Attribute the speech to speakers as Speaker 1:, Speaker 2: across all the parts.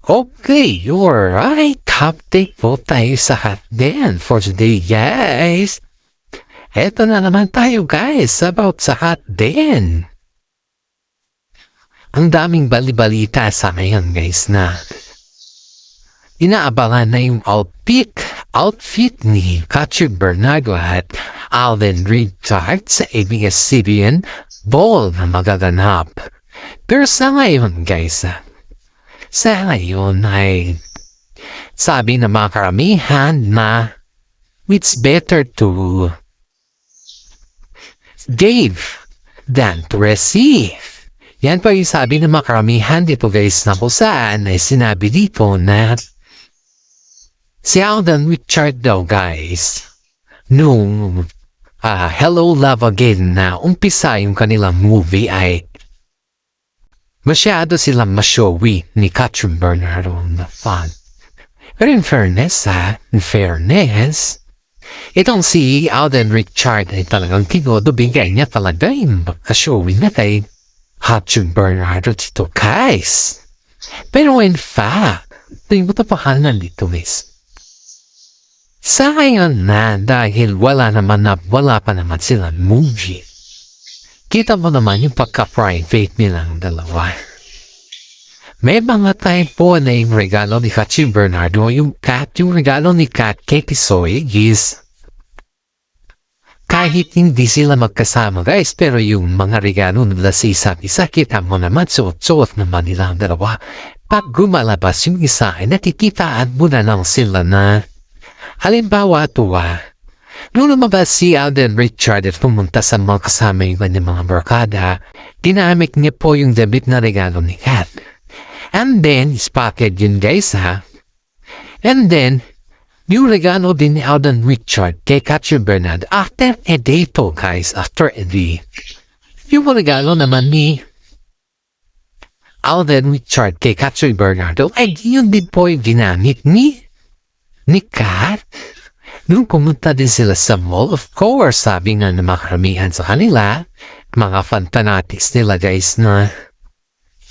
Speaker 1: Okay, you're right. Update po tayo sa hotden for today, guys. Eto na naman tayo, guys, about sa hotden. Ang daming balibalita sa ngayon, guys, na inaabangan na yung outfit ni Katrin Bernardo at Alden Richard sa ABS-CBN Ball na magaganap. Pero sa ngayon, guys, sa ngayon ay sabi ng mga karamihan na it's better to give than to receive. Yan pa yung sabi ng mga karamihan dito, guys, na kung saan ay sinabi dito na si Alden Richard daw, guys, nung Hello Love Again na umpisa yung kanilang movie ay masyado silang mashowy ni Katrin Bernardo na fan. Pero in fairness, itong si Alden Richard ay talagang tinodo bigay niya talaga yung showy na kay Katrin Bernardo dito, guys. Pero in fact, yung katapahanan dito, guys, sa ngayon na dahil wala pa naman silang movie, kita mo naman yung pagka-private nilang dalawa. May mga time po na yung regalo ni Katrin Bernardo, yung regalo ni Kat kay Tisoy is kahit hindi sila magkasama, guys, pero yung mga regalo nila sa isa't isa, kita mo naman, suot-suot naman nila ang dalawa. Pag gumalabas yung isa, ay natikitaan mo na lang sila na halimbawa tuwa. Nung lumabas si Alden Richard at pumunta sa mga kasama yung kanyang mga barkada, ginamit niya po yung debit na regalo ni Kat. And then, spotted yun, guys, ha? And then, yung regalo din ni Alden Richard kay Katrin Bernardo after a day po, guys, after a day. Yung regalo naman ni Alden Richard kay Katrin Bernardo ay yun din po yung ginamit ni Kat. Nung pumunta din sila sa mall, of course, sabi nga ng mga karamihan sa kanila, mga fantanatics nila, guys, na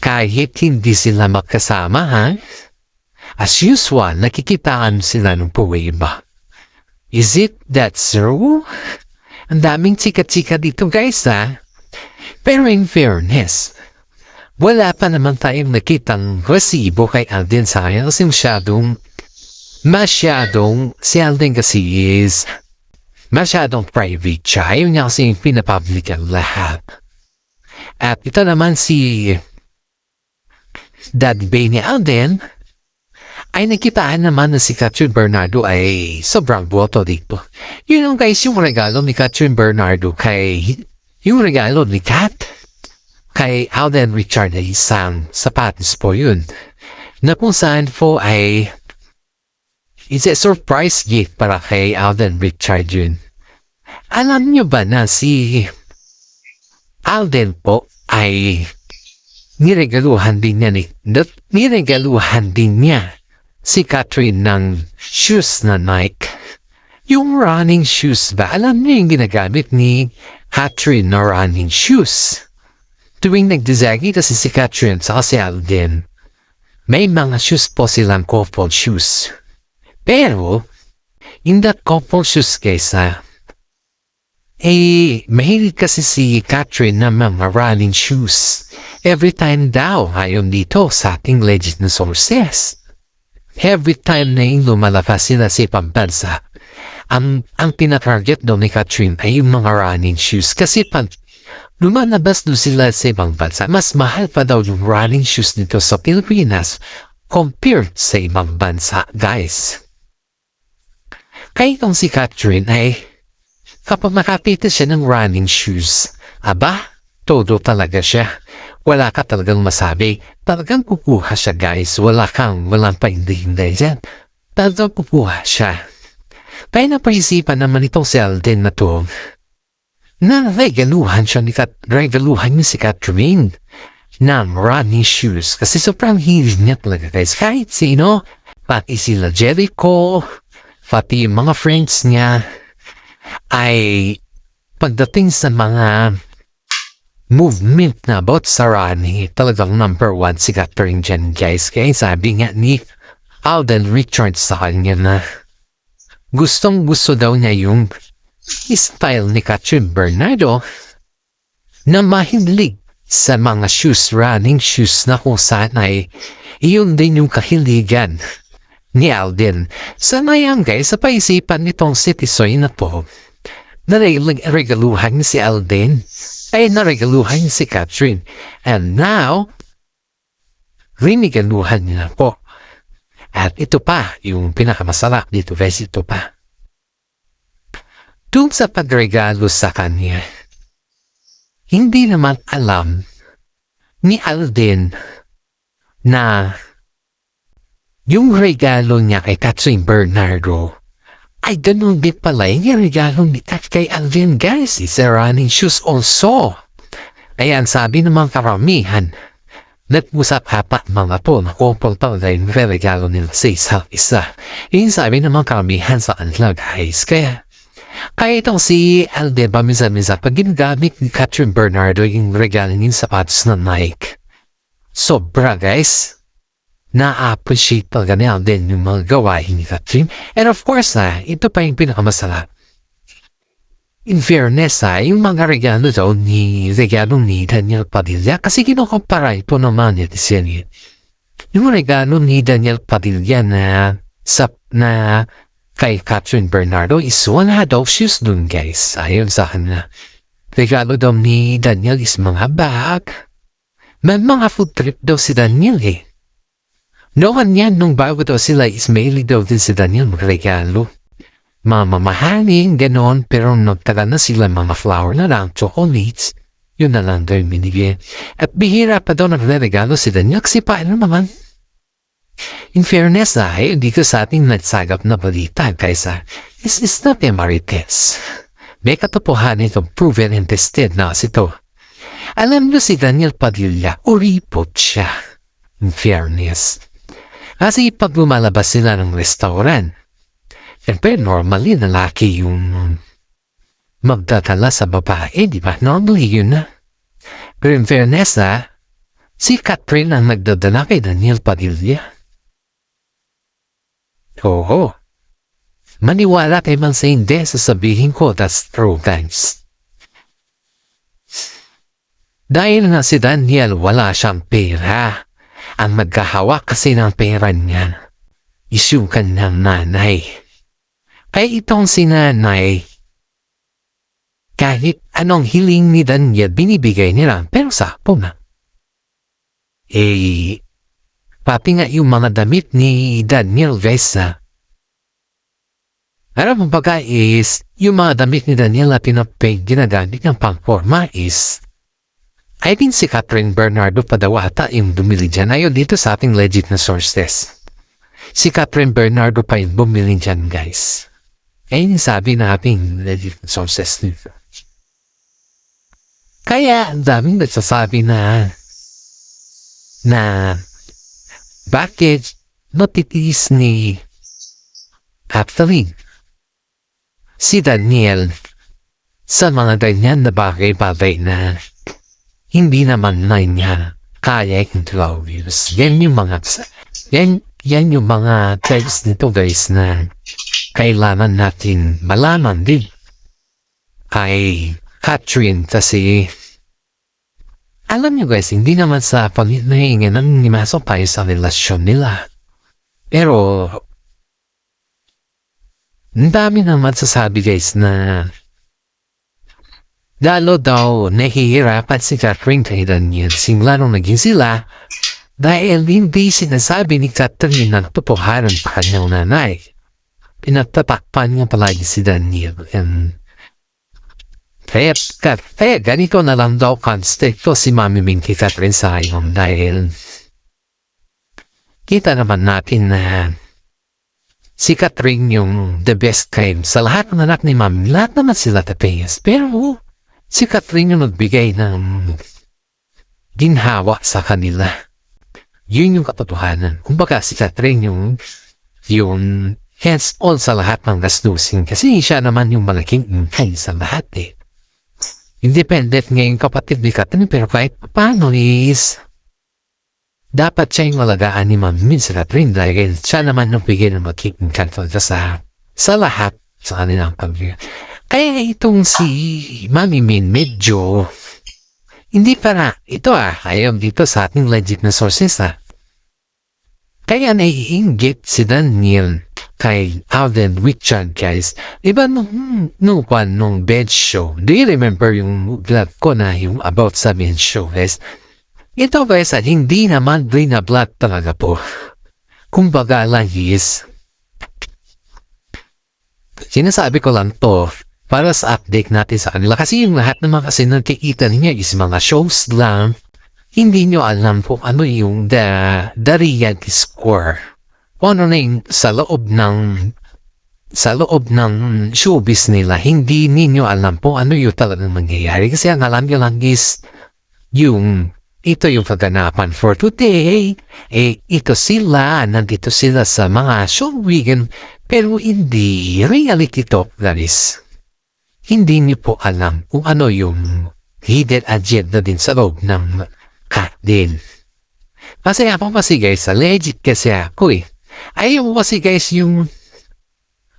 Speaker 1: kahit hindi sila magkasama, ha? As usual, nakikitaan sila ng iba. Is it that true? Ang daming chika-chika dito, guys, ha? Pero in fairness, wala pa naman tayong nakitang resibo kay Alden sa kanya kasi masyadong si Alden kasi is masyadong private siya. Ayaw niya kasi yung pinapublic ang lahat. At ito naman si Daddy Bay ni Alden ay nakitaan naman na si Katrin Bernardo ay sobrang boto dito. Yun know, guys, yung regalo ni Katrin Bernardo yung regalo ni Kat kay Alden Richard ay isang sapatos po yun. Na kung saan po ay it's a surprise gift para kay Alden Richard yun. Alam niyo ba na si Alden po ay niregaluhan din niya si Katrin ng shoes na Nike. Yung running shoes ba? Alam niyo yung ginagamit ni Katrin na running shoes. Tuwing nagdesign kasi si Katrin sa si Alden, may mga shoes po silang couple shoes. Pero, in that couple shoes, guys, mahilig kasi si Katrin na mga running shoes. Every time daw, ayon dito sa ating legit na sources, every time na yung lumalabas sila sa ibang bansa, ang pinatarget daw ni Katrin ay yung mga running shoes. Kasi pag lumalabas doon sila sa ibang bansa, mas mahal pa daw yung running shoes dito sa Pilipinas compared sa ibang bansa, guys. Kaya itong si Katrin ay kapag makapita siya ng running shoes, aba, todo talaga siya. Wala ka talagang masabi. Talagang kukuha siya, guys. Walang pa hindi dyan. Talagang kukuha siya. Kaya napaisipan naman itong si Alden na to na regaluhan niya si Katrin ng running shoes. Kasi sobrang hilig niya talaga, guys. Kahit sino, pati sila Jericho, pati yung mga friends niya ay pagdating sa mga movement na about sa Rani. Talagang number 1 si Catherine dyan, guys. Kaya sabi nga ni Alden Richards sa kanya na gustong gusto daw niya yung style ni Catherine Bernardo na mahilig sa mga shoes, running shoes na kung saan ay iyon din yung kahiligan ni Alden. Sana yan guys, sa paisipan nitong citizen na po na regaluhan si Alden ay naregaluhan si Catherine. And now, rinigaluhan niya po. At ito pa, yung pinakamasarap dito guys, ito pa. Doon sa pagregalo sa kanya, hindi naman alam ni Alden na yung regalo niya kay Catherine Bernardo ay ganun din pala yung regalo ni kay Alden guys. It's a running shoes also. Ayan, sabi naman karamihan, nag-usap-hapat mga po na couple pa rin regalo nila sa isa't isa. Yung sabi naman karamihan sa kanila guys. Kaya itong si Alden paminsan-minsan pag ginagamit ni Catherine Bernardo yung regalo niya sapatos na Nike. Sobra guys. Na-appreciate talaga ni Alden yung mga gawain ni Catherine. And of course ito pa yung pinakamasarap. In fairness yung mga regalo daw ni Daniel Padilla kasi kinukumpara ito naman ni Tisenit. Yung regalo ni Daniel Padilla na kay Catherine Bernardo is wala daw shoes dun guys. Ayon sa kanya. Regalo daw ni Daniel is mga bag. May mga food trip daw si Daniel eh. Noon yan nung bago daw sila is maili daw din si Daniel magregalo. Mamahaling, ganon, pero nagtagal na sila mga flower na lang, chocolates, yun na lang daw yung binigyan. At bihira pa daw nagre-regalo si Daniel kasi paano naman? In fairness hindi ko sa ating nagsagap na balita kaysa is not a marites. May katotohanan itong proven and tested na kasi ito. Alam nyo si Daniel Padilla, uripot siya. In fairness. Kasi pag lumalabas sila ng restaurant, siyempre, normally, lalaki yung magdadala sa babae, di ba? Normally, yun na. Pero in fairness, si Catherine ang nagdadala kay Daniel Padilla. Oo. Maniwala kay man sa hindi, sasabihin ko, that's true, guys. Dahil na si Daniel, wala siyang pera. Ang magkahawak kasi ng pera niya, is yung kanyang nanay. Kaya itong si nanay, kahit anong hiling ni Daniel, binibigay nila, pero sakto na. Pati nga yung mga damit ni Daniel guys alam mo ba guys, yung mga damit ni Daniel na ginagamit ng pang-forma is, I think si Catherine Bernardo pa daw ata yung dumili dyan. Ayon dito sa ating legit na sources. Si Catherine Bernardo pa yung bumili dyan guys. Ayun yung sabi natin legit na sources nito. Kaya ang daming nagsasabi na bakit natitiis ni Catherine si Daniel sa mga ganyan na bagay-bagay na hindi naman na niya kaya i-control. Yan yung mga text nito guys na kailangan natin malaman din kay Catherine kasi alam nyo guys, hindi naman sa panghihingan ng nimasok tayo sa relasyon nila. Pero ang dami naman sasabi guys na lalo daw nahihirapan si Catherine kay Daniel simula nung naging sila dahil hindi sinasabi ni Catherine ng totohanan pa kanyang nanay. Pinatatakpan niya palagi si Daniel. And kaya ganito na lang daw constant ko si Mami Ming kay Catherine sa ngayon dahil kita naman natin na si Catherine yung the best claim sa lahat ng anak ni Mami. Lahat naman sila tapayas. Pero si Catherine yung nagbigay ng ginhawa sa kanila. Yun yung katotohanan. Kumbaga si Catherine yung hands-on sa lahat ng gastusin kasi siya naman yung malaking income sa lahat eh. independent ngayon kapatid ni Catherine, pero kahit paano is dapat siya yung malagaan ni Ma'am Min sa Catherine dahil siya naman nung bigyan ng magiging kanto sa lahat sa kanilang pamilya. Kaya itong si Mami Min medyo hindi para ito ayaw dito sa ating legit na sources Kaya naiinggit si Daniel kay Alden Richard, guys. Diba nung bed show, do you remember yung vlog ko na yung about sa bed show, guys? Ito guys, hindi naman na vlog talaga po. Kumbaga lang is, sinasabi ko lang to para sa update natin sa kanila. Kasi yung lahat naman kasi nakikita niya is mga shows lang. Hindi nyo alam po ano yung the reality score. Ano na yung sa loob ng showbiz nila. Hindi ninyo alam po ano yung talagang mangyayari. Kasi ang alam nyo lang is ito yung kaganapan for today. Ito sila, nandito sila sa mga show weekend. Pero hindi reality talk, guys. Hindi niyo po alam kung ano yung hidden agenda din sa loob ng din. Kasi ako kasi guys, legit kasi ako Ayaw kasi guys yung,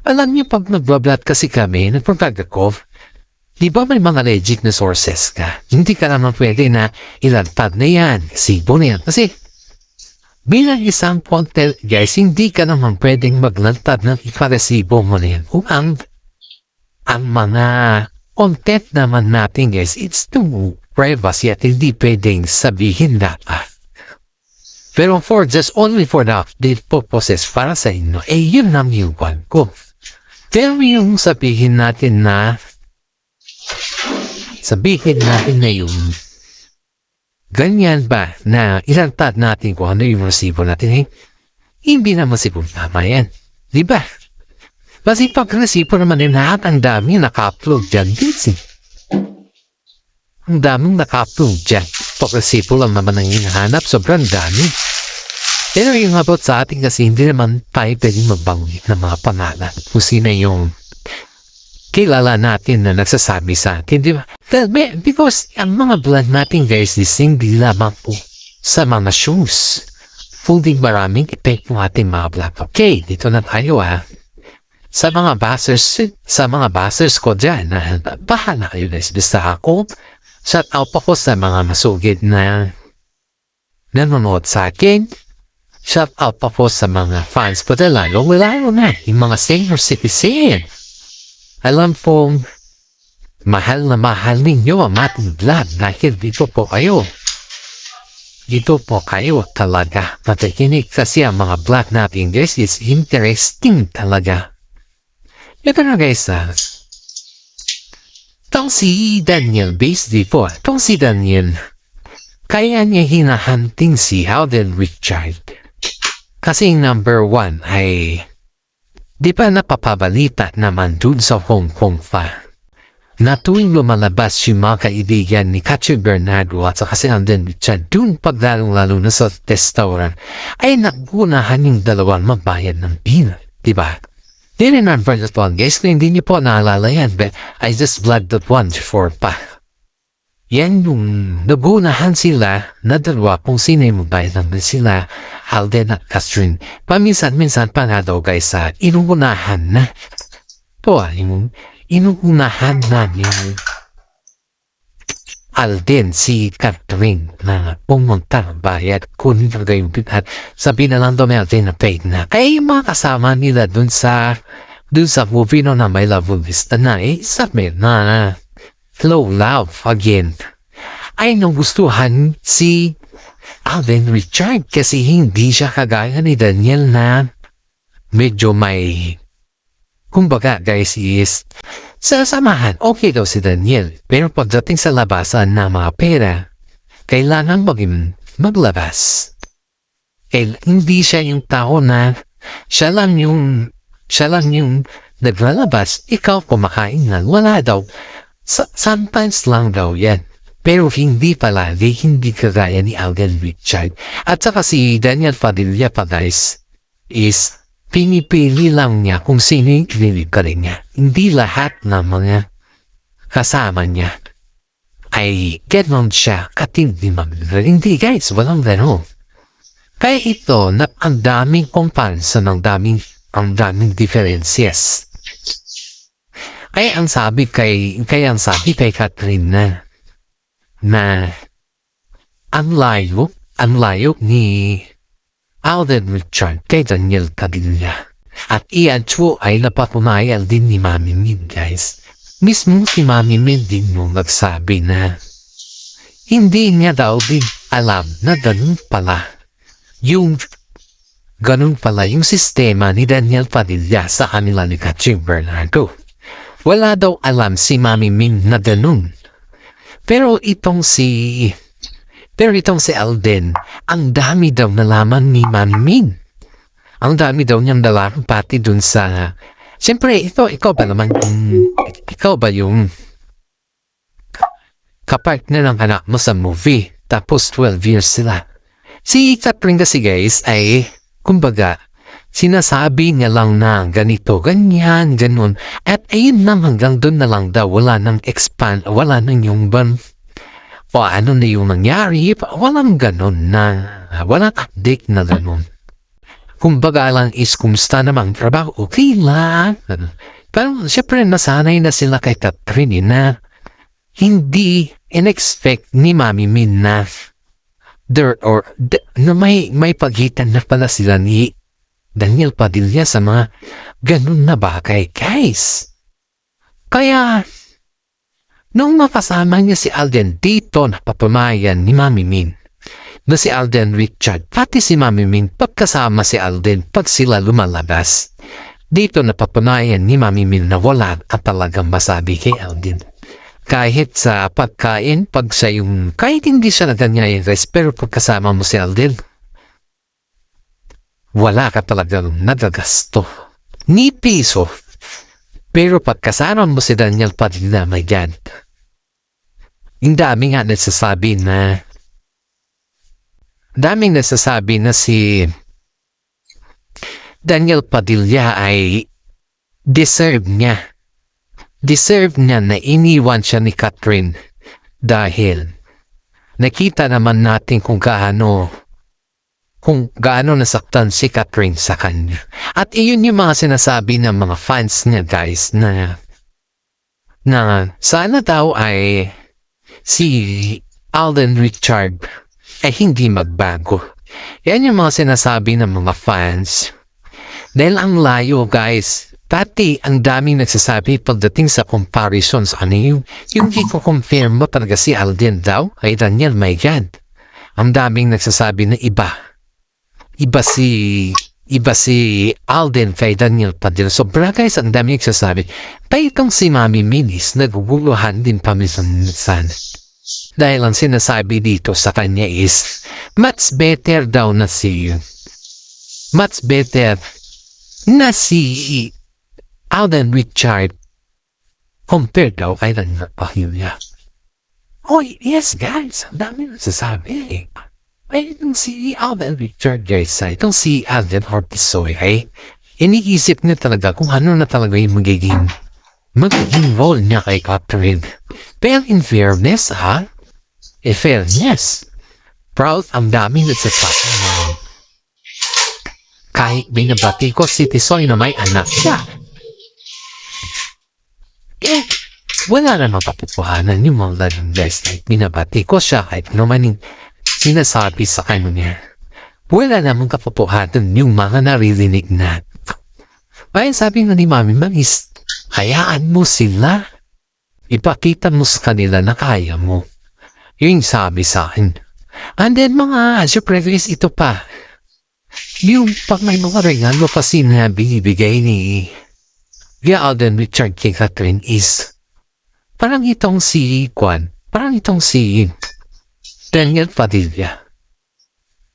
Speaker 1: alam niyo pag nagbablot kasi kami, nagpapag ako, di ba may mga legit na sources ka? Hindi ka naman pwede na ilantad na yan, sibo na yan. Kasi, bilang isang content guys, hindi ka naman pwedeng maglantad ng iparesibo mo na yan. Kung ang mga content naman natin guys, it's too privacy at hindi pwedeng sabihin na pero only for the update purposes para sa inyo, yun ang iwan ko. Pero yung sabihin natin na yung ganyan ba na ilantad natin kung ano yung resibo natin, hindi naman siguro tama yan. Diba? Kasi pag resibo naman din lahat ang dami naka-upload dyan. Ang daming naka-upload dyan. Pag-resibo lang naman ang hinahanap, sobrang dami. Pero yung about sa ating kasi hindi naman tayo pwedeng magbanggit ng mga pangalan. Kung sino yung kilala natin na nagsasabi sa atin, di ba? Because ang mga vlog natin guys, hindi lamang po sa mga shows. Full maraming effect po ating mga vlog. Okay, dito na tayo Sa mga basers ko dyan, bahala kayo guys. Basta ako, shout out ako sa mga masugid na nanonood sa akin. Shout out po sa mga fans ko na lalo na yung mga senior citizen. Alam pong mahal na mahal ninyo ang ating vlog dahil dito po kayo. Dito po kayo talaga matakinig kasi ang mga vlog natin guys is interesting talaga. Ito na guys itong si Daniel based dito itong si Daniel kaya niya hinahanting si Alden Richard. Kasi number 1 ay di pa napapabalita naman dun sa Hong Kong na tuwing lumalabas yung mga kaibigan ni Catherine Bernardo at saka si Alden Richard dun paglalong-lalo na sa restaurant ay nagunahan yung dalawang mabayad ng bill. Diba? Di remember that one guys, kung hindi niyo po naalala yan, but I just vlogged that one before pa. Yan yung nagunahan sila na dalawa kung sino yung mabayad ng sila, Alden at Catherine. Paminsan-minsan pa nga daw guys inuunahan na. Ito yung inuunahan na yung Alden si Catherine na pumunta ng bayad kunin na yung pinat. Sabi na lang daw may Alden na paid na. Kaya yung mga kasama nila dun sa movie na may love list na sabi na Slow Love again ay nagustuhan si Alden Richard kasi hindi siya kagaya ni Daniel na medyo may kumbaga guys is sa samahan okay daw si Daniel pero pagdating sa labasan ng mga pera kailangan maglabas hindi siya yung tao na siya lang yung naglalabas ikaw kumakain lang wala daw. Sometimes lang daw yan. Pero hindi palagi, hindi kagaya ni Alden Richard. At saka si Daniel Padilla pa guys, is pinipili lang niya kung sino yung pinili ka rin niya. Hindi lahat ng mga kasama niya ay ganon siya katindi mag-girl. Hindi guys, walang ganon. Kaya ito, ang daming comparison, ang daming differences. Kaya ang sabi kay Catherine na ang layo ni Alden Richard kay Daniel Padilla. At iyan po ay napatunayan din ni Mami Min, guys. Mismo si Mami Min din yung nagsabi na hindi niya daw din alam na ganun pala yung sistema ni Daniel Padilla sa kanila ni Catherine Bernardo. Wala daw alam si Mami Min na ganun. Pero itong si Alden, ang dami daw nalaman ni Mami Min. Ang dami daw niyang nalaman pati dun sa... Siyempre, ikaw ba yung kapartner ng anak mo sa movie? Tapos 12 years sila. Si Catherine kasi guys ay, kumbaga, sinasabi niya lang na ganito, ganyan, ganun. At ayun lang, hanggang doon na lang daw, wala nang expand, wala nang yung ban. O ano na yung nangyari, walang ganun na, walang update na ganun. Kumbaga lang is kumusta namang trabaho, okay lang. Pero syempre nasanay na sila kay Catherine na hindi in-expect ni Mami Min na may pagitan na pala sila ni Daniel Padilla sa mga ganun na bagay, guys. Kaya, nung makasama niya si Alden dito, napapamayan ni Mami Min na si Alden Richard, pati si Mami Min, pagkasama si Alden, pag sila lumalabas, dito napapanayan ni Mami Min na wala at talagang masabi kay Alden. Kahit sa pagkain, kahit hindi siya naganyayin guys, pero pagkasama mo si Alden, wala ka talagang nagagasto. Ni piso. Pero pagkasama mo si Daniel Padilla, my God. Yung daming nagsasabi na si Daniel Padilla ay deserve niya na iniwan siya ni Catherine dahil nakita naman natin kung gaano nasaktan si Catherine sa kanya. At iyon yung mga sinasabi ng mga fans niya guys na sana daw ay si Alden Richard ay hindi magbago. Yan yung mga sinasabi ng mga fans. Dahil ang layo guys, pati ang daming nagsasabi pagdating sa comparisons, yung hindi ko confirm mo talaga si Alden daw ay Daniel, my God. Ang daming nagsasabi na iba si Alden kay Daniel Padilla. Sobra guys, ang daming nagsasabi. Kaya itong si Mami Minis, naguguluhan din paminsan-minsan. Dahil ang sinasabi dito sa kanya is, much better na si Alden Richard compared daw kay Daniel Padilla. Oh, yes guys, ang dami nagsasabi. Ay, itong si Alden Richard guys, itong si Alden Hortisoy, iniisip niya talaga kung ano na talaga yung magiging role niya kay Catherine. Pero in fairness, proud ang daming nagsasabi na kahit binabati ko si Tisoy na may anak siya. Wala na mapapupuhanan yung mga lalong guys. Binabati ko siya kahit naman yung sinasabi sa kanya. Wala namang kapapuhanan yung mga naririnig na. Kaya sabi nga ni Mami Manis, hayaan mo sila. Ipakita mo sa kanila na kaya mo. Yung sabi sa akin. And then syempre guys, ito pa. Yung pag may mga regalo kasi na binibigay ni Alden Richard kay Catherine is parang itong si Daniel Padilla.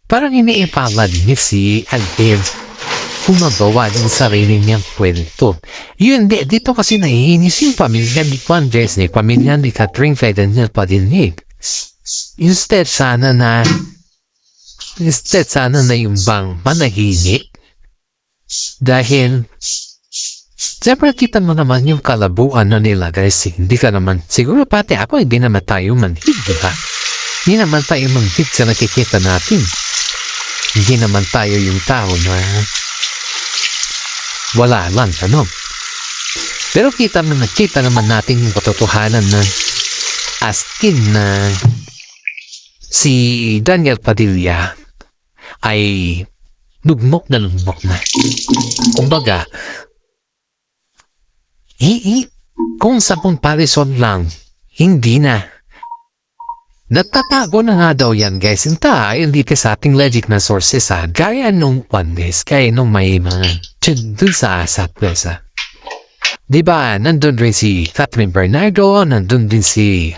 Speaker 1: Parang iniipalad ni si Alden kung magawa ng sarili niyang kwento. Yun, dito kasi nahihinis yung pamilya ni Juan Jesne, pamilya ni Catherine kay Daniel Padilla. Instead sana na yung bang manahimik dahil Siyempre, kita mo naman yung kalabuan na nila, guys. Hindi ka naman, siguro pati ako, hindi naman tayo manhid, di ba? Hindi naman tayo manhid sa nakikita natin. Hindi naman tayo yung tao na wala lang, ano? Pero kita naman natin yung katotohanan na askin na si Daniel Padilla ay lugmok na. Kumbaga, kung 10 parison lang, hindi na. Natatago na nga daw yan, guys. Hindi ka sa ating legit na sources, ha. Gaya nung guys, kaya nung may mga dun sa asat, guys, ha. Diba, nandun rin si Catherine Bernardo, nandun din si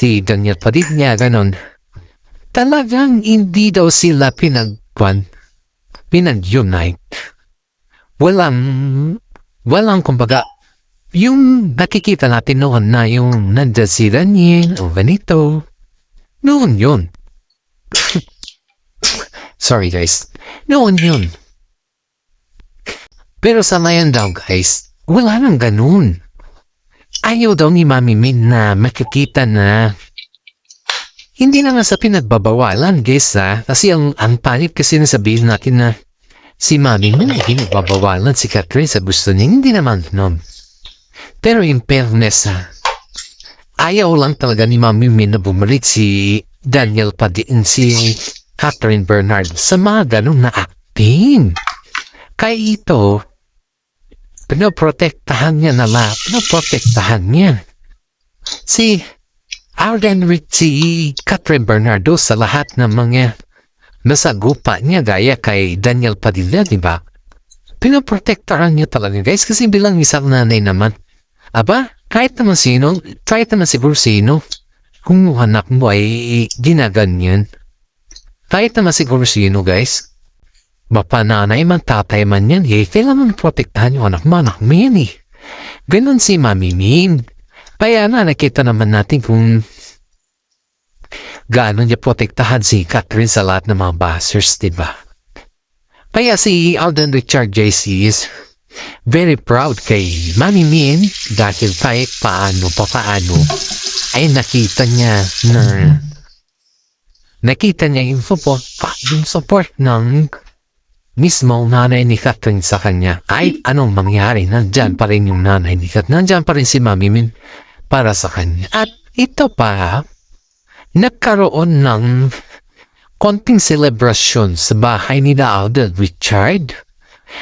Speaker 1: Daniel Padilla, ganon. Talagang hindi daw sila pinag-unite. Walang kumbaga, yung nakikita natin noon na yung nandyan si Daniel o ganito, noon yun. Sorry guys, noon yun. Pero sa ngayon daw guys, wala nang ganun. Ayaw daw ni Mami Min na makikita na hindi na nga sa pinagbabawalan guys ha. Kasi ang panit kasi nasabihin natin na si Mami Min ay pinagbabawalan si Catherine sa gusto niya. Hindi naman no. Pero in fairness ha, ayaw lang talaga ni Mami Min na bumalik si Daniel Padilla, si Catherine Bernardo sa mga ganun na acting. Kaya ito, pinoprotektahan niya na lahat. Pinoprotektahan niya si Arden Rich, si Catherine Bernardo sa lahat ng mga nasagupa niya gaya kay Daniel Padilla, di ba? Pinoprotektahan niya talaga guys kasi bilang isang nanay naman. Aba, kahit naman siguro sino, kung anak mo ay ginaganyan, kahit naman siguro sino guys, mapananay man, tatay man yan, kailangan protektahan yung anak mo yan eh. Ganon si Mami Min. Kaya nakita naman natin kung gaano niya protektahan si Catherine sa lahat ng mga bashers, diba? Kaya si Alden Richard JC is very proud kay Mami Min dahil kahit paano ay nakita niya yung support ng mismo nanay ni Catherine sa kanya. Kahit anong mangyari, nandyan pa rin yung nanay ni Catherine. Nandyan pa rin si Mami Min para sa kanya. At ito pa, nagkaroon ng konting celebration sa bahay ni Alden Richard.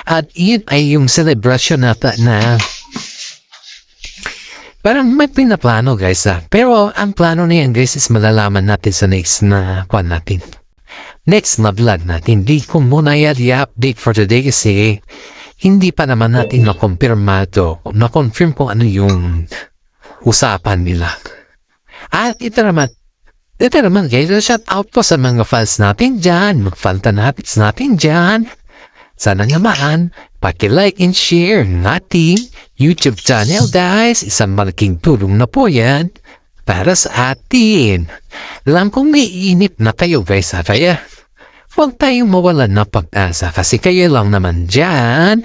Speaker 1: At yun ay yung celebration na parang may pinaplano guys ha. Pero ang plano na yan guys is malalaman natin sa next na natin. Next na vlog natin. Di ko muna yan i-update for today kasi hindi pa naman natin na-confirm kung ano yung usapan nila. At ito naman guys, shout out po sa mga fans natin dyan, mag-fantanatics natin dyan. Sana naman, paki-like and share ng ating YouTube channel guys. Isang malaking tulong na po yan para sa atin. Alam kong naiinip na kayo guys ha, kaya huwag tayong mawalan ng pag-asa kasi kayo lang naman dyan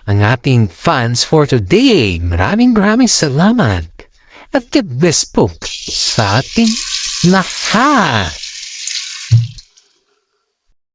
Speaker 1: ang ating fans for today. Maraming salamat at God bless po sa ating lahat.